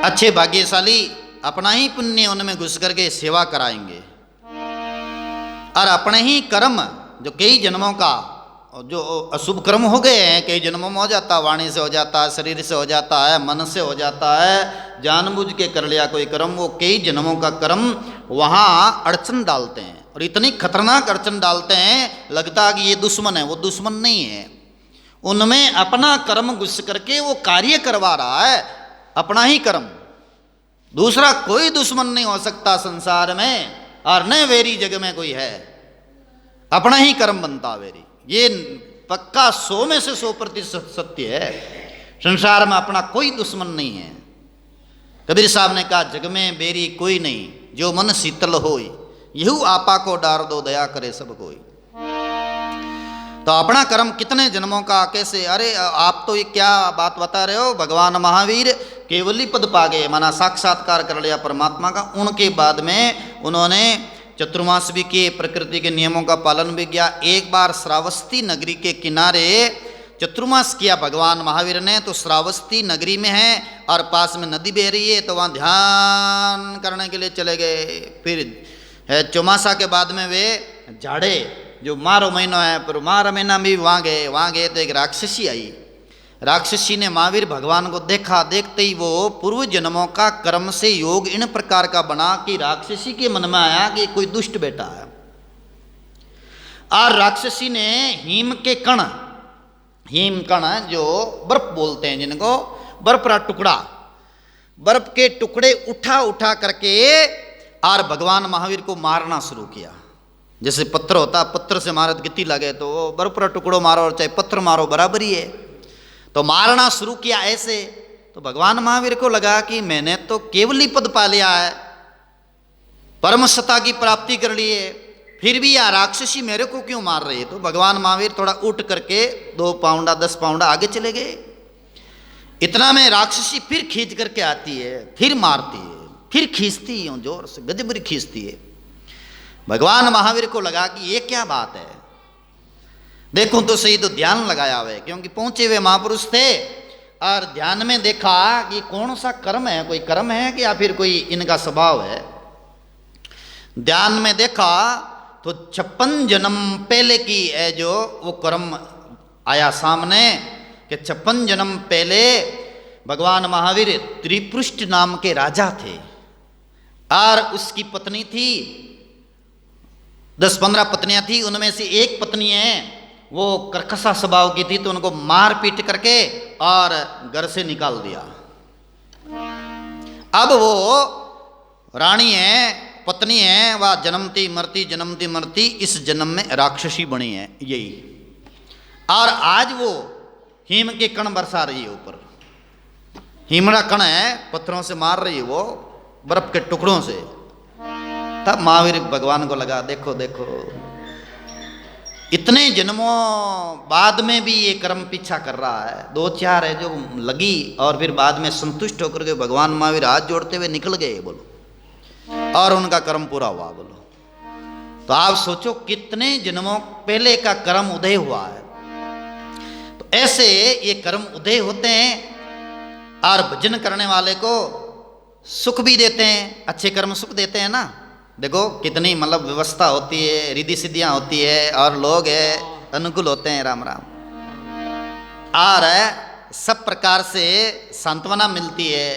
अच्छे भाग्यशाली अपना ही पुण्य उनमें घुस करके सेवा कराएंगे, और अपने ही कर्म जो कई जन्मों का जो अशुभ कर्म हो गए हैं, कई जन्मों में हो जाता है, वाणी से हो जाता है, शरीर से हो जाता है, मन से हो जाता है, जानबूझ के कर लिया कोई कर्म, वो कई जन्मों का कर्म वहाँ अड़चन डालते हैं, और इतनी खतरनाक अड़चन डालते हैं लगता है कि ये दुश्मन है, वो दुश्मन नहीं है। उनमें अपना कर्म घुस करके वो कार्य करवा रहा है, अपना ही कर्म, दूसरा कोई दुश्मन नहीं हो सकता संसार में, और न वेरी जग में कोई है, अपना ही कर्म बनता वेरी। ये पक्का 100 में से 100% सत्य है। संसार में अपना कोई दुश्मन नहीं है। कबीर साहब ने कहा जग में बेरी कोई नहीं, जो मन शीतल होई, यहू आपा को डार दो, दया करे सब कोई। तो अपना कर्म कितने जन्मों का कैसे, अरे आप तो ये क्या बात बता रहे हो, भगवान महावीर केवली पद पा गए, माना साक्षात्कार कर लिया परमात्मा का। उनके बाद में उन्होंने चतुर्मास भी किए, प्रकृति के नियमों का पालन भी किया। एक बार श्रावस्ती नगरी के किनारे चतुर्मास किया भगवान महावीर ने, तो श्रावस्ती नगरी में है और पास में नदी बह रही है, तो वहाँ ध्यान करने के लिए चले गए। फिर चौमासा के बाद में वे झाड़े, जो मारो महीना है, पर मारो महीना भी वहाँ गए तो एक राक्षसी आई। राक्षसी ने महावीर भगवान को देखा, देखते ही वो पूर्व जन्मों का कर्म से योग इन प्रकार का बना कि राक्षसी के मन में आया कि कोई दुष्ट बेटा है। और राक्षसी ने हिम कण जो बर्फ बोलते हैं जिनको, बर्फ का टुकड़ा, बर्फ के टुकड़े उठा करके और भगवान महावीर को मारना शुरू किया। जैसे पत्थर होता, पत्थर से मारे तो कितनी लगे, तो वो बर्फ का टुकड़ो मारो और चाहे पत्थर मारो बराबर ही है। तो मारना शुरू किया ऐसे। तो भगवान महावीर को लगा कि मैंने तो केवली पद पा लिया है, परम सत्ता की प्राप्ति कर ली है, फिर भी यह राक्षसी मेरे को क्यों मार रही है। तो भगवान महावीर थोड़ा उठ करके 2 पाउंडा 10 पाउंडा आगे चले गए। इतना में राक्षसी फिर खींच करके आती है, फिर मारती है, फिर खींचती है जोर से, गजबरी खींचती है। भगवान महावीर को लगा कि ये क्या बात है, देखूं तो सही, तो ध्यान लगाया हुए, क्योंकि पहुंचे हुए महापुरुष थे, और ध्यान में देखा कि कौन सा कर्म है, कोई कर्म है कि या फिर कोई इनका स्वभाव है। ध्यान में देखा तो 56 जन्म पहले की है जो वो कर्म आया सामने, कि 56 जन्म पहले भगवान महावीर त्रिपुष्ट नाम के राजा थे, और उसकी पत्नी थी, 10-15 पत्नियां थी, उनमें से एक पत्नी है वो कर्कशा स्वभाव की थी, तो उनको मार पीट करके और घर से निकाल दिया। अब वो रानी है, पत्नी है, वह जन्मती मरती इस जन्म में राक्षसी बनी है यही। और आज वो हिम के कण बरसा रही है ऊपर, हिमड़ा कण है, पत्थरों से मार रही है वो, बर्फ के टुकड़ों से। तब महावीर भगवान को लगा, देखो देखो, इतने जन्मों बाद में भी ये कर्म पीछा कर रहा है। 2-4 है जो लगी, और फिर बाद में संतुष्ट होकर के भगवान महावीर हाथ जोड़ते हुए निकल गए, बोलो, और उनका कर्म पूरा हुआ, बोलो। तो आप सोचो कितने जन्मों पहले का कर्म उदय हुआ है। तो ऐसे ये कर्म उदय होते हैं, और भजन करने वाले को सुख भी देते हैं, अच्छे कर्म सुख देते हैं ना। देखो कितनी मतलब व्यवस्था होती है, रिद्धि सिद्धियां होती है, और लोग है अनुकूल होते हैं, राम राम, और सब प्रकार से सांत्वना मिलती है,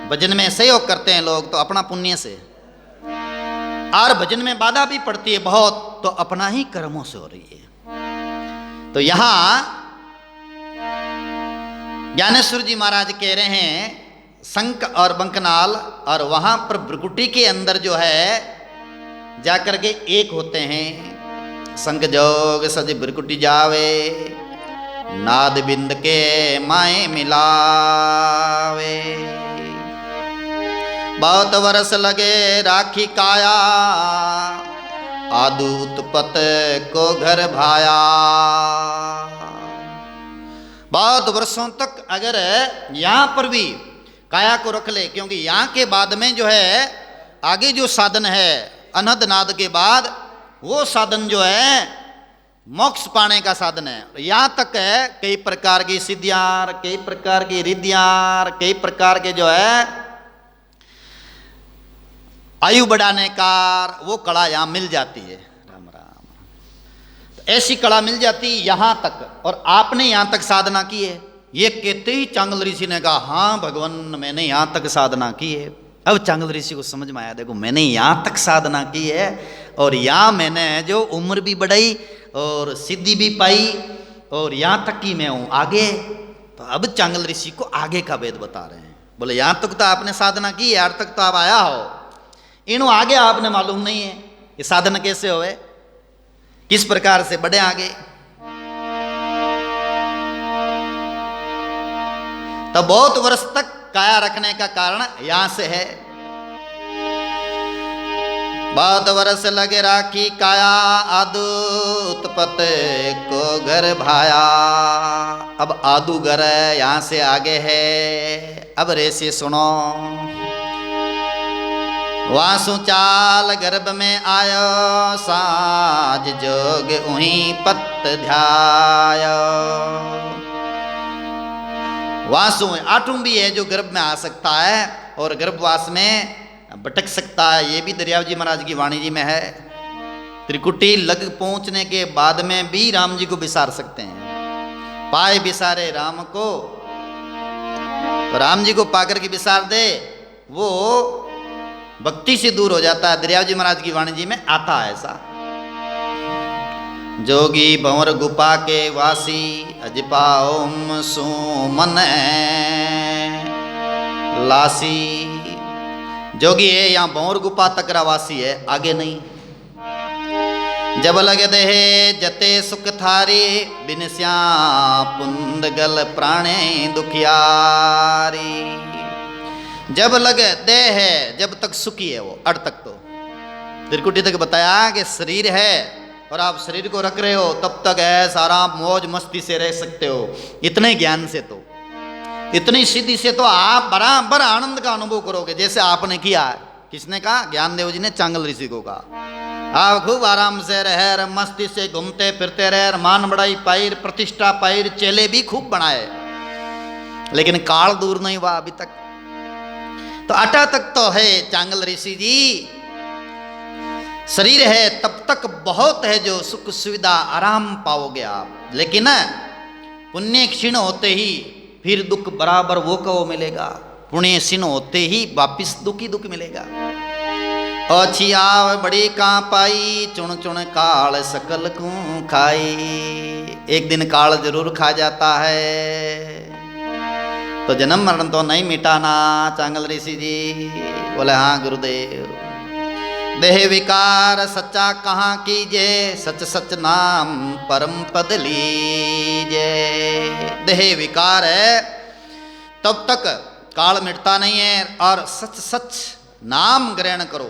भजन में सहयोग करते हैं लोग तो अपना पुण्य से, और भजन में बाधा भी पड़ती है बहुत, तो अपना ही कर्मों से हो रही है। तो यहां ज्ञानेश्वर जी महाराज कह रहे हैं शंख और बंकनाल, और वहां पर भ्रकुटी के अंदर जो है जाकर के एक होते हैं। शंख जोग सज भ्रकुटी जावे, नाद बिंद के माए मिलावे, बहुत वर्ष लगे राखी काया, आदूत पत को घर भाया। बहुत वर्षों तक अगर यहां पर भी काया को रख ले, क्योंकि यहाँ के बाद में जो है आगे जो साधन है अनहद नाद के बाद, वो साधन जो है मोक्ष पाने का साधन है। यहाँ तक है कई प्रकार की सिद्धियाँ, कई प्रकार की रिद्धियाँ, कई प्रकार के जो है आयु बढ़ाने का वो कला यहाँ मिल जाती है। राम राम। तो ऐसी कला मिल जाती यहाँ तक, और आपने यहाँ तक साधना की है। ये कहते ही चांगल ऋषि ने कहा, हाँ भगवान मैंने यहाँ तक साधना की है। अब चांगल ऋषि को समझ में आया, देखो मैंने यहाँ तक साधना की है और यहाँ मैंने जो उम्र भी बढ़ाई और सिद्धि भी पाई और यहाँ तक की मैं हूँ आगे। तो अब चांगल ऋषि को आगे का वेद बता रहे हैं। बोले यहाँ तक तो आपने साधना की, यार तक तो आप आया हो, इन आगे आपने मालूम नहीं है ये साधना कैसे होए, किस प्रकार से बढ़े आगे। तो बहुत वर्ष तक काया रखने का कारण यहां से है। बहुत वर्ष लगे राखी काया, आदू उत्पत को घर भाया। अब आदू घर यहां से आगे है। अब रेसी सुनो, वासु चाल गर्भ में आयो, साज जोग उही पत ध्यायो। वासु आठुं भी है जो गर्भ में आ सकता है और गर्भवास में भटक सकता है। ये भी दरियाव जी महाराज की वाणी जी में है। त्रिकुटी लग पहुंचने के बाद में भी राम जी को विसार सकते हैं। पाए विसारे राम को, तो राम जी को पाकर के विसार दे वो भक्ति से दूर हो जाता है। दरियाव जी महाराज की वाणी जी में आता है ऐसा। जोगी भंवर गुफा के वासी, अजपा ओम सुमन लासी। जोगी है यहाँ भंवर गुफा तक वासी है, आगे नहीं। जब लगे देहे जते सुख थारी, बिन श्या पुंदगल प्राणे दुखियारी। जब लगे दे है, जब तक सुखी है वो, अड़ तक तो त्रिकुटी तक बताया कि शरीर है और आप शरीर को रख रहे हो, तब तक है सारा मौज मस्ती से रह सकते हो। इतने ज्ञान से तो, इतनी सिद्धि से तो आप बराबर आनंद का अनुभव करोगे जैसे आपने किया है। किसने कहा? ज्ञानदेव जी ने चांगल ऋषि को कहा। आप खूब आराम से रहे, मस्ती से घूमते फिरते रहे, मान बढ़ाई पाई, प्रतिष्ठा पाई, चेले भी खूब बनाए, लेकिन काल दूर नहीं हुआ अभी तक। तो अटा तक तो है चांगल ऋषि जी। शरीर है तब तक बहुत है जो सुख सुविधा आराम पाओगे आप, लेकिन पुण्य क्षीण होते ही फिर दुख बराबर वो को मिलेगा। पुण्य क्षीण होते ही वापिस दुख ही दुख मिलेगा। अच्छी आव बड़ी कां पाई, चुन चुन काल सकल को खाई। एक दिन काल जरूर खा जाता है, तो जन्म मरण तो नहीं मिटाना। चांगल ऋषि जी बोले, हाँ गुरुदेव। देह विकार सच्चा कहाँ कीजे, सच सच नाम परम पद लीजे। देह विकार है तब तक काल मिटता नहीं है, और सच सच नाम ग्रहण करो।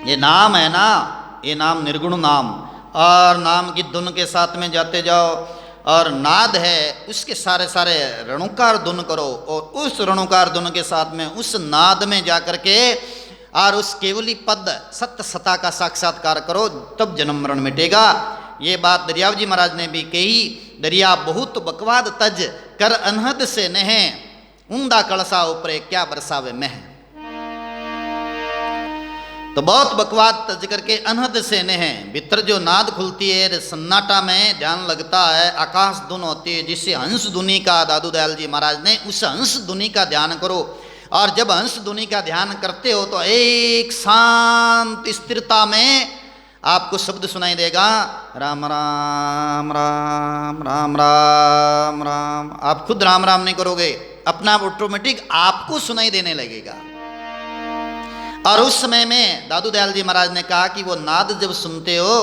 ये नाम है ना, ये नाम निर्गुण नाम, और नाम की धुन के साथ में जाते जाओ। और नाद है उसके सारे सारे रणुकार धुन करो, और उस रणुकार धुन के साथ में उस नाद में जाकर के और उस केवली पद सत्य सता का साक्षात्कार करो, तब जन्म मरण मिटेगा। ये बात दरियाव जी महाराज ने भी कही। दरिया बहुत बकवाद तज, कर अनहद से नह, ऊंदा कलसा ऊपरे क्या बरसावे मह। तो बहुत बकवाद तज करके अनहद से नह, भीतर जो नाद खुलती है, सन्नाटा में ध्यान लगता है, आकाश धुन होती है जिससे हंस धुनी का, दादू दयाल जी महाराज ने उस हंस धुनी का ध्यान करो। और जब हंस धुनी का ध्यान करते हो तो एक शांत स्थिरता में आपको शब्द सुनाई देगा, राम राम राम राम राम राम। आप खुद राम राम नहीं करोगे, अपना ऑटोमेटिक आपको सुनाई देने लगेगा। और उस समय में दादू दयाल जी महाराज ने कहा कि वो नाद जब सुनते हो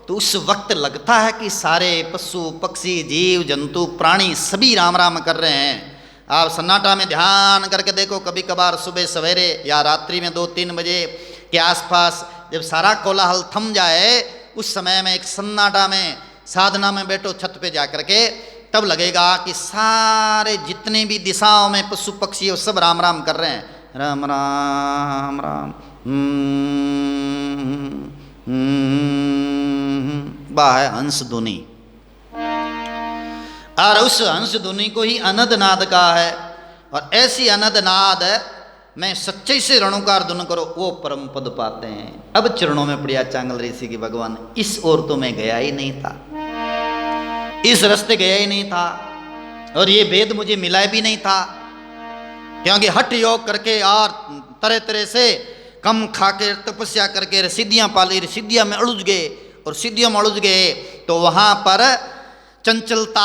तो उस वक्त लगता है कि सारे पशु पक्षी जीव जंतु प्राणी सभी राम राम कर रहे हैं। आप सन्नाटा में ध्यान करके देखो, कभी कभार सुबह सवेरे या रात्रि में 2-3 बजे के आसपास जब सारा कोलाहल थम जाए, उस समय में एक सन्नाटा में साधना में बैठो छत पे जा करके, तब लगेगा कि सारे जितने भी दिशाओं में पशु पक्षी वो सब राम राम कर रहे हैं। राम राम राम वाह है हंस धुनी। और उस हंस धुनी को ही अनद नाद का है। और ऐसी अनद नाद मैं सच्चे से रणुकार धुन करो, वो परम पद पाते हैं। अब चरणों में पड़िया चांगल ऋषि की, भगवान इस ओर तो मैं गया ही नहीं था, इस रास्ते गया ही नहीं था, और ये वेद मुझे मिला भी नहीं था, क्योंकि हठ योग करके और तरह तरह से कम खा के तपस्या करके सिद्धियां पाली, सिद्धियां में उलझ गए, और सिद्धियों में उलझ गए तो वहां पर चंचलता,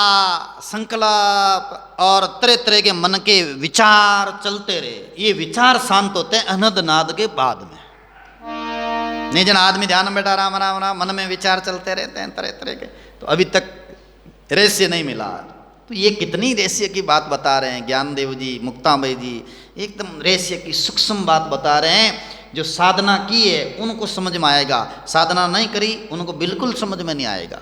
संकल्प और तरह तरह के मन के विचार चलते रहे। ये विचार शांत होते हैं अनहद नाद के बाद में। नहीं जन आदमी ध्यान में बैठा राम राम राम, मन में विचार चलते रहते हैं तरह तरह के, तो अभी तक रहस्य नहीं मिला। तो ये कितनी रहस्य की बात बता रहे हैं ज्ञानदेव जी, मुक्ताबाई जी, एकदम रहस्य की सूक्ष्म बात बता रहे हैं। जो साधना की है उनको समझ में आएगा, साधना नहीं करी उनको बिल्कुल समझ में नहीं आएगा।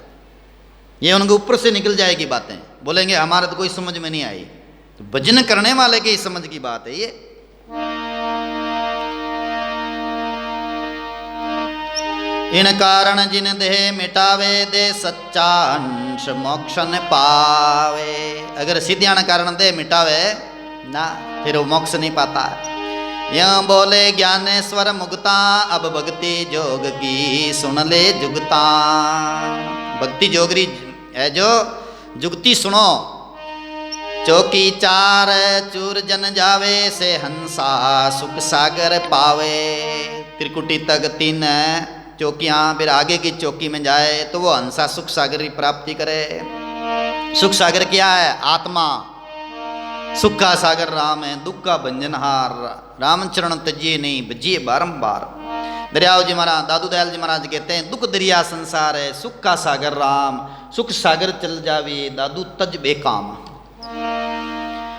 ये उनके ऊपर से निकल जाएगी बातें, बोलेंगे हमारे तो कोई समझ में नहीं आई। तो भजन करने वाले के ही समझ की बात है ये। इन कारण जिन देह मिटावे, दे सच्चा अंश मोक्ष न पावे। अगर सिद्धियान कारण देह मिटावे ना, फिर वो मोक्ष नहीं पाता है। यह बोले ज्ञानेश्वर मुक्ता, अब भक्ति जोग की सुन ले जुगता। भक्ति जोगरी है जो जुगती सुनो। चौकी चार चूर जन जावे, से हंसा सुख सागर पावे। त्रिकुटी तक 3 चौकियां, फिर आगे की चौकी में जाए तो वो हंसा सुख सागर की प्राप्ति करे। सुख सागर क्या है? आत्मा। सुख का सागर राम है, दुख का भंजनहार। रामचरण तजिए नहीं, बजिए बारंबार। दरियाव जी महाराज, दादू दयाल जी महाराज कहते हैं दुख दरिया संसार है, सुख का सागर राम। सुख सागर चल जावे, दादू तज बेकाम।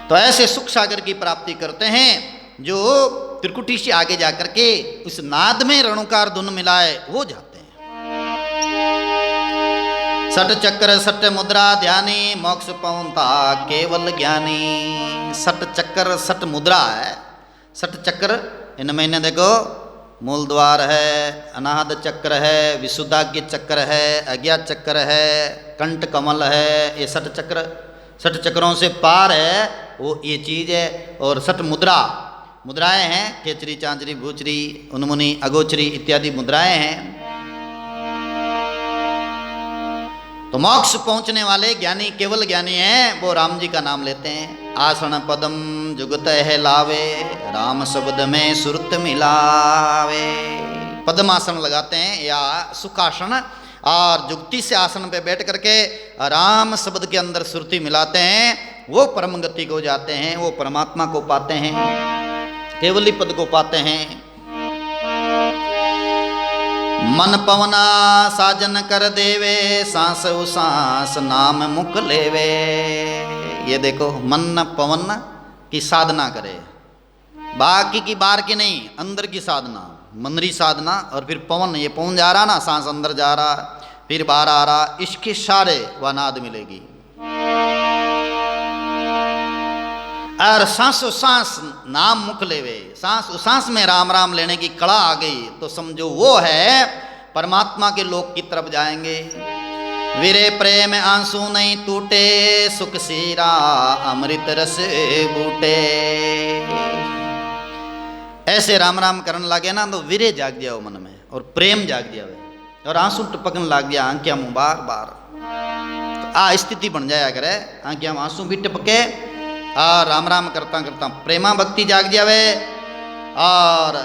तो ऐसे सुख सागर की प्राप्ति करते हैं जो त्रिकुटी से आगे जाकर के उस नाद में रणुकार धुन मिलाए, वो जाते हैं। सट चक्र सट मुद्रा ध्यानी, मोक्ष पहुंता केवल ज्ञानी। सट चक्र सट मुद्रा है। सट चक्र इनमें इन्हें देखो, मूल द्वार है, अनाहद चक्र है, विशुद्धाग्य चक्र है, अज्ञात चक्र है, कंठ कमल है। ये सट चक्र, सट चक्रों से पार है वो ये चीज है। और सट मुद्रा, मुद्राएं हैं, खेचरी, चांचरी, भूचरी, उन्मुनी, अगोचरी इत्यादि मुद्राएं हैं। तो मोक्ष पहुंचने वाले ज्ञानी, केवल ज्ञानी हैं, वो राम जी का नाम लेते हैं। आसन पदम जुगत है लावे, राम शब्द में सुरत मिलावे। पद्म आसन लगाते हैं या सुखासन, और जुगती से आसन पे बैठ करके राम शब्द के अंदर सुरती मिलाते हैं, वो परम गति को जाते हैं, वो परमात्मा को पाते हैं, केवली पद को पाते हैं। मन पवना साजन कर देवे, सांस उसास नाम मुख लेवे। ये देखो, मन पवन की साधना करे, बाकी की बाहर की नहीं, अंदर की साधना, मंदरी साधना। और फिर पवन, ये पवन जा रहा ना, सांस अंदर जा रहा फिर बाहर आ रहा, इसके सारे व नाद मिलेगी। और सांसो सांस नाम मुख लेवे, सांस सांस में राम राम लेने की कला आ गई तो समझो वो है परमात्मा के लोक की तरफ जाएंगे। वीरे प्रेम आंसू नहीं टूटे, सुख सीरा अमृत रस बूटे। ऐसे राम राम करने लगे ना तो वीरे जाग जाओ मन में, और प्रेम जाग जाओ, और आंसू टपकने लग गया आंखियां मुँह बार बार। तो आ स्थिति बन जाया करे, आंखियां आंसू भी टपके, और राम राम करता करता प्रेमा भक्ति जाग जावे। और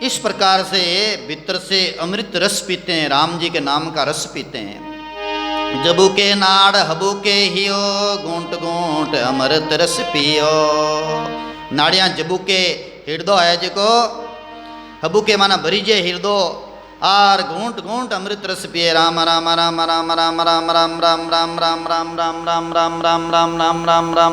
इस प्रकार से भीतर से अमृत रस पीते हैं, राम जी के नाम का रस पीते हैं। जबू के नाड़ हबू के हियो, घूंट घूंट अमृत रस पियो। नाड़ियाँ जबू के हृदय है जिको, हबू के माना भरीजे हृदय, और घूंट घूंट अमृत रस पिए। राम राम राम राम राम राम राम राम राम राम राम राम राम राम राम राम राम राम राम।